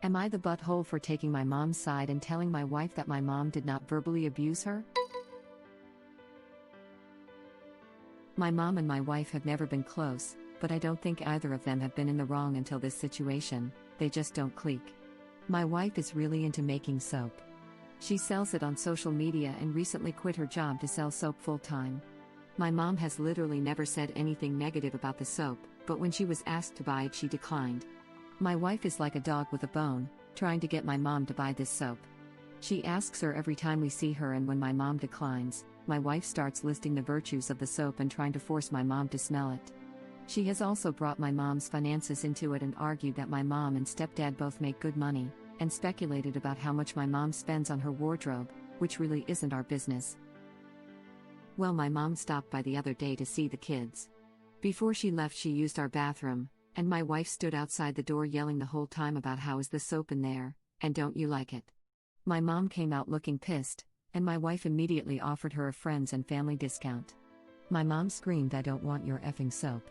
Am I the butthole for taking my mom's side and telling my wife that my mom did not verbally abuse her? My mom and my wife have never been close, but I don't think either of them have been in the wrong until this situation. They just don't click. My wife is really into making soap. She sells it on social media and recently quit her job to sell soap full-time. My mom has literally never said anything negative about the soap, but when she was asked to buy it, she declined. My wife is like a dog with a bone, trying to get my mom to buy this soap. She asks her every time we see her, and when my mom declines, my wife starts listing the virtues of the soap and trying to force my mom to smell it. She has also brought my mom's finances into it and argued that my mom and stepdad both make good money, and speculated about how much my mom spends on her wardrobe, which really isn't our business. Well, my mom stopped by the other day to see the kids. Before she left, she used our bathroom, and my wife stood outside the door yelling the whole time about how is the soap in there, and don't you like it? My mom came out looking pissed, and my wife immediately offered her a friends and family discount. My mom screamed, "I don't want your effing soap.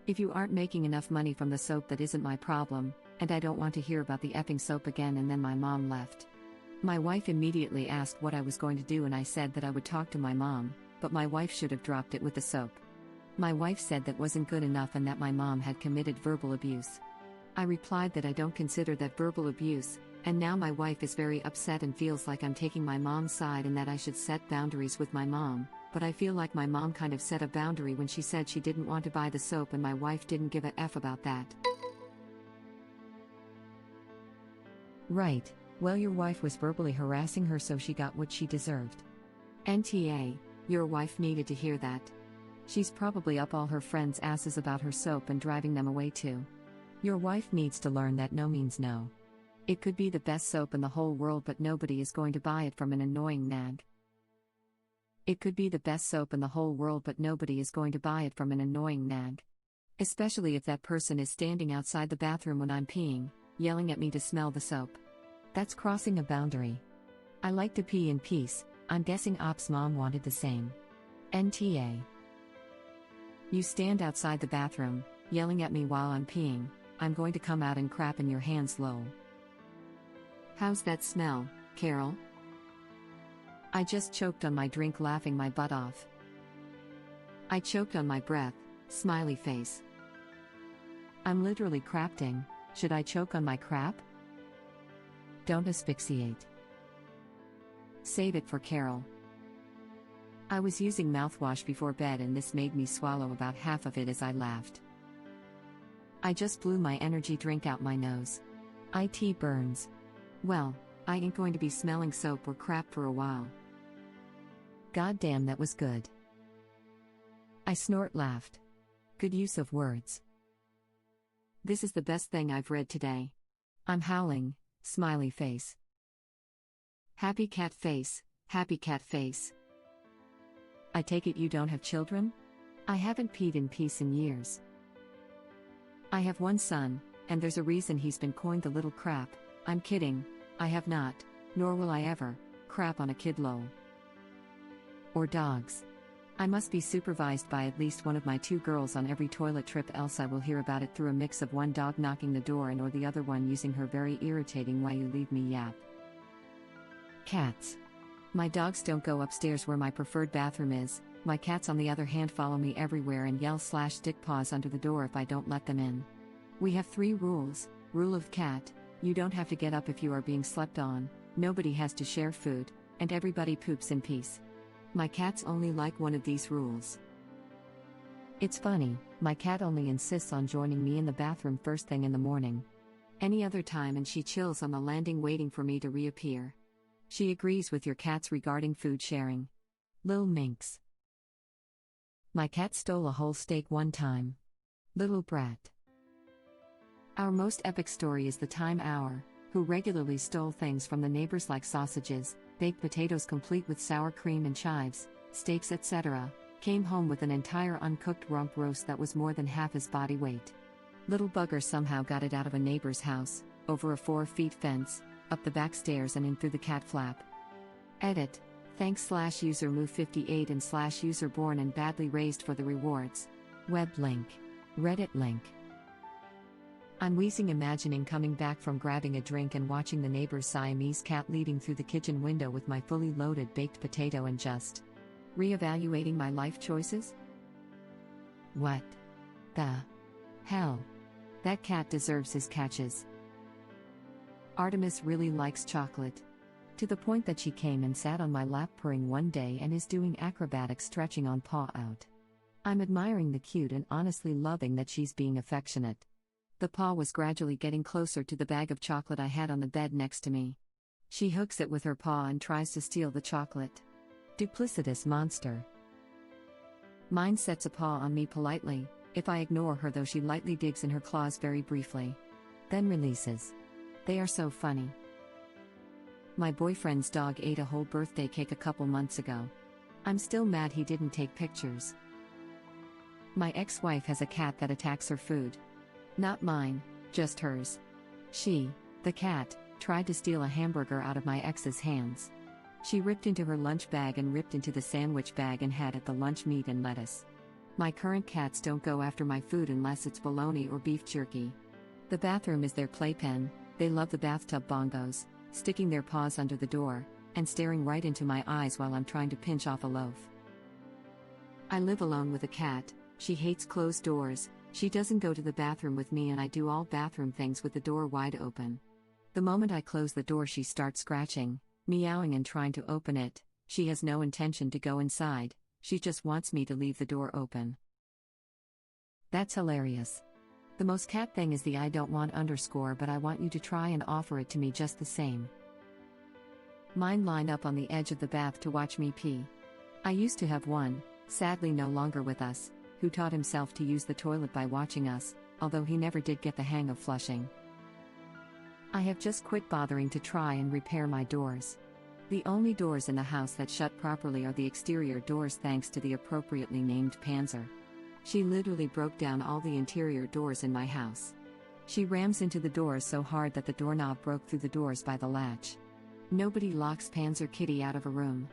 If you aren't making enough money from the soap, that isn't my problem, and I don't want to hear about the effing soap again." And then my mom left. My wife immediately asked what I was going to do, and I said that I would talk to my mom, but my wife should have dropped it with the soap. My wife said that wasn't good enough and that my mom had committed verbal abuse. I replied that I don't consider that verbal abuse, and now my wife is very upset and feels like I'm taking my mom's side and that I should set boundaries with my mom, but I feel like my mom kind of set a boundary when she said she didn't want to buy the soap, and my wife didn't give a F about that. Right, well, your wife was verbally harassing her, so she got what she deserved. NTA, your wife needed to hear that. She's probably up all her friends' asses about her soap and driving them away too. Your wife needs to learn that no means no. It could be the best soap in the whole world, but nobody is going to buy it from an annoying nag. It could be the best soap in the whole world, but nobody is going to buy it from an annoying nag. Especially if that person is standing outside the bathroom when I'm peeing, yelling at me to smell the soap. That's crossing a boundary. I like to pee in peace. I'm guessing Op's mom wanted the same. NTA. You stand outside the bathroom, yelling at me while I'm peeing. I'm going to come out and crap in your hands, lol. How's that smell, Carol? I just choked on my drink, laughing my butt off. I choked on my breath, smiley face. I'm literally crapting. Should I choke on my crap? Don't asphyxiate. Save it for Carol. I was using mouthwash before bed and this made me swallow about half of it as I laughed. I just blew my energy drink out my nose. IT burns. Well, I ain't going to be smelling soap or crap for a while. Goddamn, that was good. I snort laughed. Good use of words. This is the best thing I've read today. I'm howling, smiley face. Happy cat face, happy cat face. I take it you don't have children? I haven't peed in peace in years. I have one son, and there's a reason he's been coined the little crap. I'm kidding, I have not, nor will I ever, crap on a kid, lol. Or dogs. I must be supervised by at least one of my two girls on every toilet trip, else I will hear about it through a mix of one dog knocking the door and or the other one using her very irritating "why you leave me" yap. Cats. My dogs don't go upstairs where my preferred bathroom is. My cats on the other hand follow me everywhere and yell/stick paws under the door if I don't let them in. We have 3 rules. Rule of cat: you don't have to get up if you are being slept on, nobody has to share food, and everybody poops in peace. My cats only like one of these rules. It's funny, my cat only insists on joining me in the bathroom first thing in the morning. Any other time and she chills on the landing waiting for me to reappear. She agrees with your cats regarding food sharing. Lil Minx. My cat stole a whole steak one time. Little brat. Our most epic story is the time our, who regularly stole things from the neighbors like sausages, baked potatoes complete with sour cream and chives, steaks etc., came home with an entire uncooked rump roast that was more than half his body weight. Little bugger somehow got it out of a neighbor's house, over a 4-foot fence, up the back stairs and in through the cat flap. Edit. Thanks/user move58 and /user born and badly raised for the rewards. Web link. Reddit link. I'm wheezing, imagining coming back from grabbing a drink and watching the neighbor's Siamese cat leading through the kitchen window with my fully loaded baked potato and just reevaluating my life choices. What the hell? That cat deserves his catches. Artemis really likes chocolate. To the point that she came and sat on my lap purring one day and is doing acrobatic stretching on paw out. I'm admiring the cute and honestly loving that she's being affectionate. The paw was gradually getting closer to the bag of chocolate I had on the bed next to me. She hooks it with her paw and tries to steal the chocolate. Duplicitous monster. Mine sets a paw on me politely. If I ignore her, though, she lightly digs in her claws very briefly. Then releases. They are so funny. My boyfriend's dog ate a whole birthday cake a couple months ago. I'm still mad he didn't take pictures. My ex-wife has a cat that attacks her food. Not mine, just hers. She, the cat, tried to steal a hamburger out of my ex's hands. She ripped into her lunch bag and ripped into the sandwich bag and had at the lunch meat and lettuce. My current cats don't go after my food unless it's bologna or beef jerky. The bathroom is their playpen. They love the bathtub bongos, sticking their paws under the door, and staring right into my eyes while I'm trying to pinch off a loaf. I live alone with a cat. She hates closed doors. She doesn't go to the bathroom with me, and I do all bathroom things with the door wide open. The moment I close the door, she starts scratching, meowing and trying to open it. She has no intention to go inside. She just wants me to leave the door open. That's hilarious. The most cat thing is the "I don't want" underscore, but I want you to try and offer it to me just the same. Mine lined up on the edge of the bath to watch me pee. I used to have one, sadly no longer with us, who taught himself to use the toilet by watching us, although he never did get the hang of flushing. I have just quit bothering to try and repair my doors. The only doors in the house that shut properly are the exterior doors, thanks to the appropriately named Panzer. She literally broke down all the interior doors in my house. She rams into the doors so hard that the doorknob broke through the doors by the latch. Nobody locks Panzer Kitty out of a room.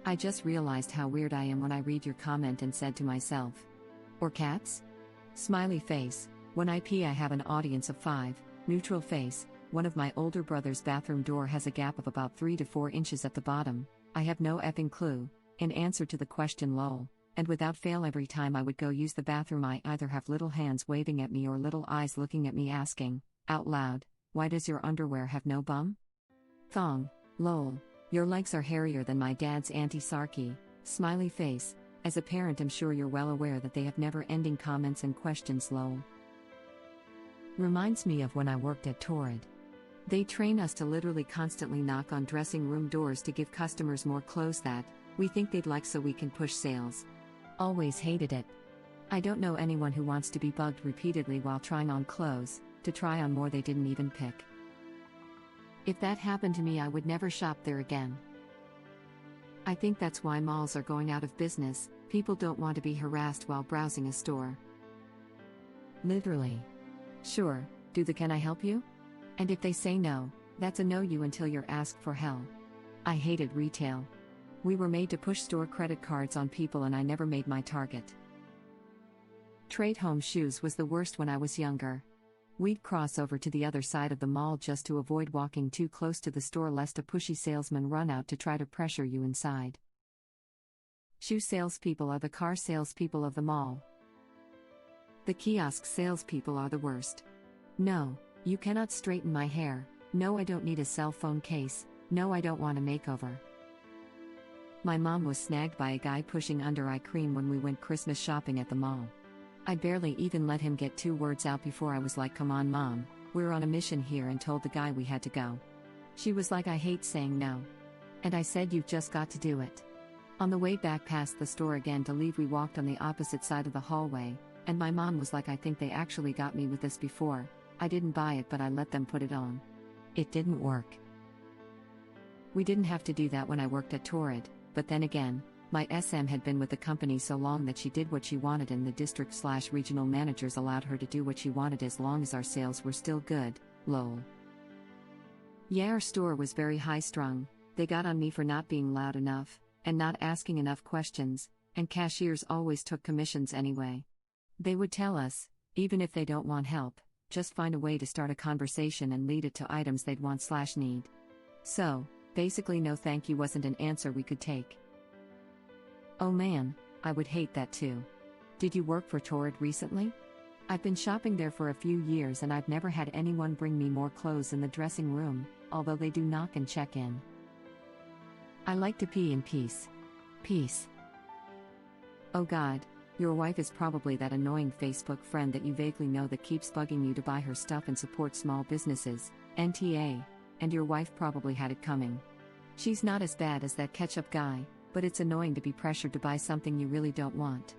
I just realized how weird I am when I read your comment and said to myself, or cats? Smiley face. When I pee, I have an audience of 5. Neutral face. One of my older brother's bathroom door has a gap of about 3 to 4 inches at the bottom. I have no effing clue. In answer to the question, lol. And without fail, every time I would go use the bathroom, I either have little hands waving at me or little eyes looking at me asking, out loud, "Why does your underwear have no bum?" Thong. Lol. Your legs are hairier than my dad's Auntie Sarky. Smiley face. As a parent, I'm sure you're well aware that they have never-ending comments and questions, lol. Reminds me of when I worked at Torrid. They train us to literally constantly knock on dressing room doors to give customers more clothes that we think they'd like so we can push sales. Always hated it. I don't know anyone who wants to be bugged repeatedly while trying on clothes, to try on more they didn't even pick. If that happened to me, I would never shop there again. I think that's why malls are going out of business. People don't want to be harassed while browsing a store. Literally. Sure, can I help you? And if they say no, that's a no you until you're asked for help. I hated retail. We were made to push store credit cards on people, and I never made my target. Trade home shoes was the worst when I was younger. We'd cross over to the other side of the mall just to avoid walking too close to the store lest a pushy salesman run out to try to pressure you inside. Shoe salespeople are the car salespeople of the mall. The kiosk salespeople are the worst. No, you cannot straighten my hair. No, I don't need a cell phone case. No, I don't want a makeover. My mom was snagged by a guy pushing under eye cream when we went Christmas shopping at the mall. I barely even let him get 2 words out before I was like, "Come on, Mom, we're on a mission here," and told the guy we had to go. She was like, "I hate saying no." And I said, "You've just got to do it." On the way back past the store again to leave, we walked on the opposite side of the hallway, and my mom was like, "I think they actually got me with this before. I didn't buy it, but I let them put it on. It didn't work." We didn't have to do that when I worked at Torrid, but then again, my SM had been with the company so long that she did what she wanted, and the district/regional managers allowed her to do what she wanted as long as our sales were still good, lol. Yeah, our store was very high-strung. They got on me for not being loud enough, and not asking enough questions, and cashiers always took commissions anyway. They would tell us, even if they don't want help, just find a way to start a conversation and lead it to items they'd want/need. So, basically no thank you wasn't an answer we could take. Oh man, I would hate that too. Did you work for Torrid recently? I've been shopping there for a few years and I've never had anyone bring me more clothes in the dressing room, although they do knock and check in. I like to pee in peace. Peace. Oh god, your wife is probably that annoying Facebook friend that you vaguely know that keeps bugging you to buy her stuff and support small businesses, NTA, and your wife probably had it coming. She's not as bad as that ketchup guy, but it's annoying to be pressured to buy something you really don't want.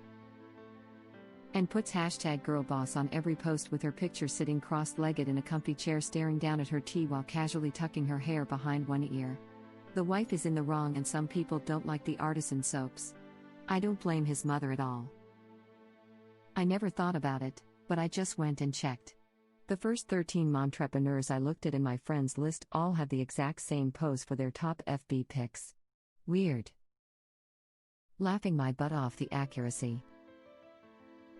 And puts #girlboss on every post with her picture sitting cross-legged in a comfy chair staring down at her tea while casually tucking her hair behind one ear. The wife is in the wrong and some people don't like the artisan soaps. I don't blame his mother at all. I never thought about it, but I just went and checked. The first 13 momtrepreneurs I looked at in my friends list all have the exact same pose for their top FB pics. Weird. Laughing my butt off the accuracy.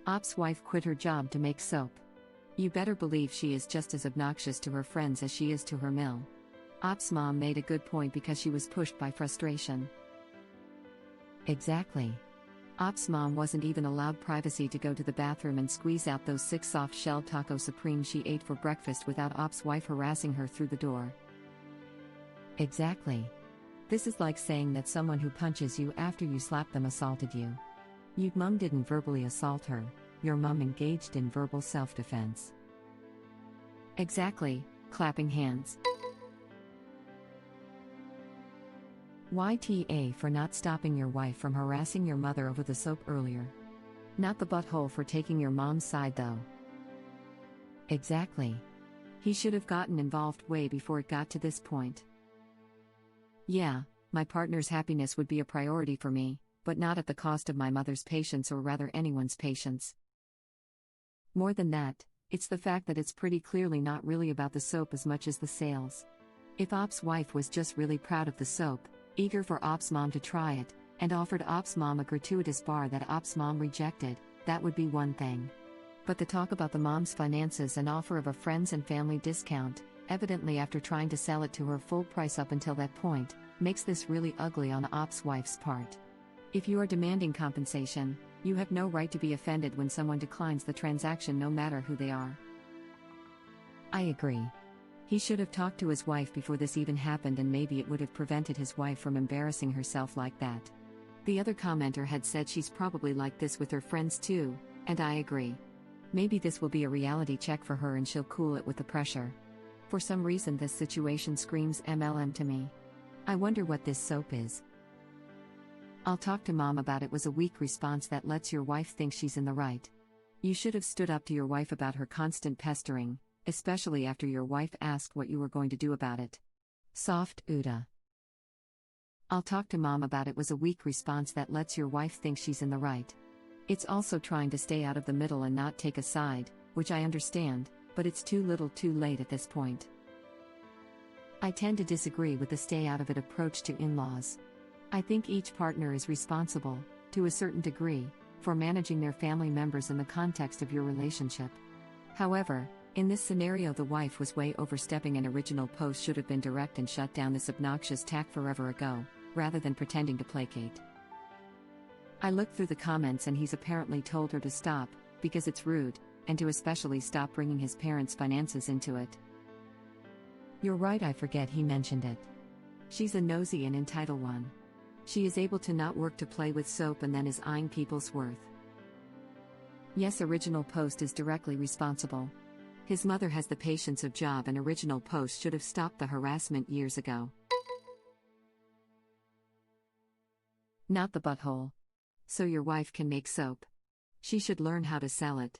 Op's wife quit her job to make soap. You better believe she is just as obnoxious to her friends as she is to her mill. Op's mom made a good point because she was pushed by frustration. Exactly. Op's mom wasn't even allowed privacy to go to the bathroom and squeeze out those 6 soft-shell taco supreme she ate for breakfast without Op's wife harassing her through the door. Exactly. This is like saying that someone who punches you after you slap them assaulted you. Your mum didn't verbally assault her, your mum engaged in verbal self-defense. Exactly, clapping hands. YTA for not stopping your wife from harassing your mother over the soap earlier. Not the butthole for taking your mom's side though. Exactly. He should have gotten involved way before it got to this point. Yeah, my partner's happiness would be a priority for me, but not at the cost of my mother's patience or rather anyone's patience. More than that, it's the fact that it's pretty clearly not really about the soap as much as the sales. If Op's wife was just really proud of the soap, eager for Op's mom to try it, and offered Op's mom a gratuitous bar that Op's mom rejected, that would be one thing. But the talk about the mom's finances and offer of a friends and family discount, evidently after trying to sell it to her full price up until that point, makes this really ugly on Op's wife's part. If you are demanding compensation, you have no right to be offended when someone declines the transaction no matter who they are. I agree. He should have talked to his wife before this even happened and maybe it would have prevented his wife from embarrassing herself like that. The other commenter had said she's probably like this with her friends too, and I agree. Maybe this will be a reality check for her and she'll cool it with the pressure. For some reason this situation screams MLM to me. I wonder what this soap is. I'll talk to mom about it was a weak response that lets your wife think she's in the right. You should have stood up to your wife about her constant pestering, especially after your wife asked what you were going to do about it. Soft Uda. I'll talk to mom about it was a weak response that lets your wife think she's in the right. It's also trying to stay out of the middle and not take a side, which I understand, but it's too little too late at this point. I tend to disagree with the stay out of it approach to in-laws. I think each partner is responsible, to a certain degree, for managing their family members in the context of your relationship. However, in this scenario the wife was way overstepping and original post should have been direct and shut down this obnoxious tack forever ago, rather than pretending to placate. I looked through the comments and he's apparently told her to stop, because it's rude, and to especially stop bringing his parents' finances into it. You're right, I forget he mentioned it. She's a nosy and entitled one. She is able to not work to play with soap and then is eyeing people's worth. Yes, original post is directly responsible. His mother has the patience of Job and original post should have stopped the harassment years ago. Not the butthole. So your wife can make soap. She should learn how to sell it.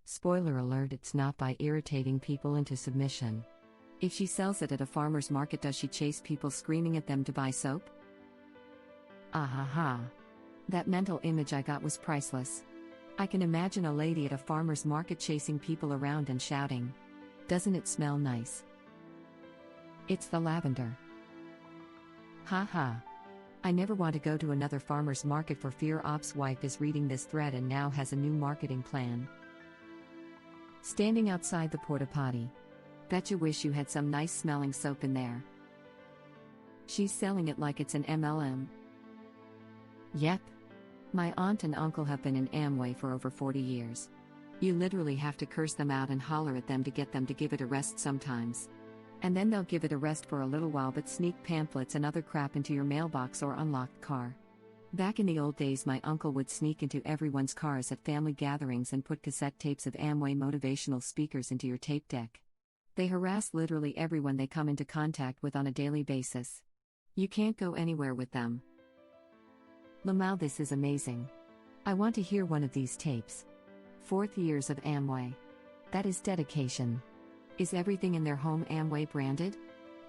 Spoiler alert, it's not by irritating people into submission. If she sells it at a farmer's market, does she chase people screaming at them to buy soap? Ahaha. That mental image I got was priceless. I can imagine a lady at a farmer's market chasing people around and shouting, "Doesn't it smell nice? It's the lavender." Haha. I never want to go to another farmer's market for fear Op's wife is reading this thread and now has a new marketing plan. Standing outside the porta potty. Bet you wish you had some nice smelling soap in there. She's selling it like it's an MLM. Yep. My aunt and uncle have been in Amway for over 40 years. You literally have to curse them out and holler at them to get them to give it a rest sometimes. And then they'll give it a rest for a little while but sneak pamphlets and other crap into your mailbox or unlocked car. Back in the old days, my uncle would sneak into everyone's cars at family gatherings and put cassette tapes of Amway motivational speakers into your tape deck. They harass literally everyone they come into contact with on a daily basis. You can't go anywhere with them. Lamau, this is amazing. I want to hear one of these tapes. 4th years of Amway. That is dedication. Is everything in their home Amway branded?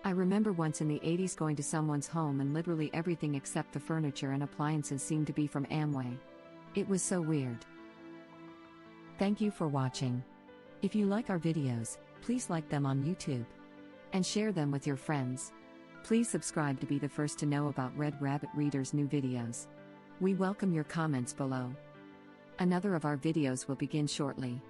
I remember once in the 80s going to someone's home and literally everything except the furniture and appliances seemed to be from Amway. It was so weird. Thank you for watching. If you like our videos, please like them on YouTube. And share them with your friends. Please subscribe to be the first to know about Red Rabbit Reader's new videos. We welcome your comments below. Another of our videos will begin shortly.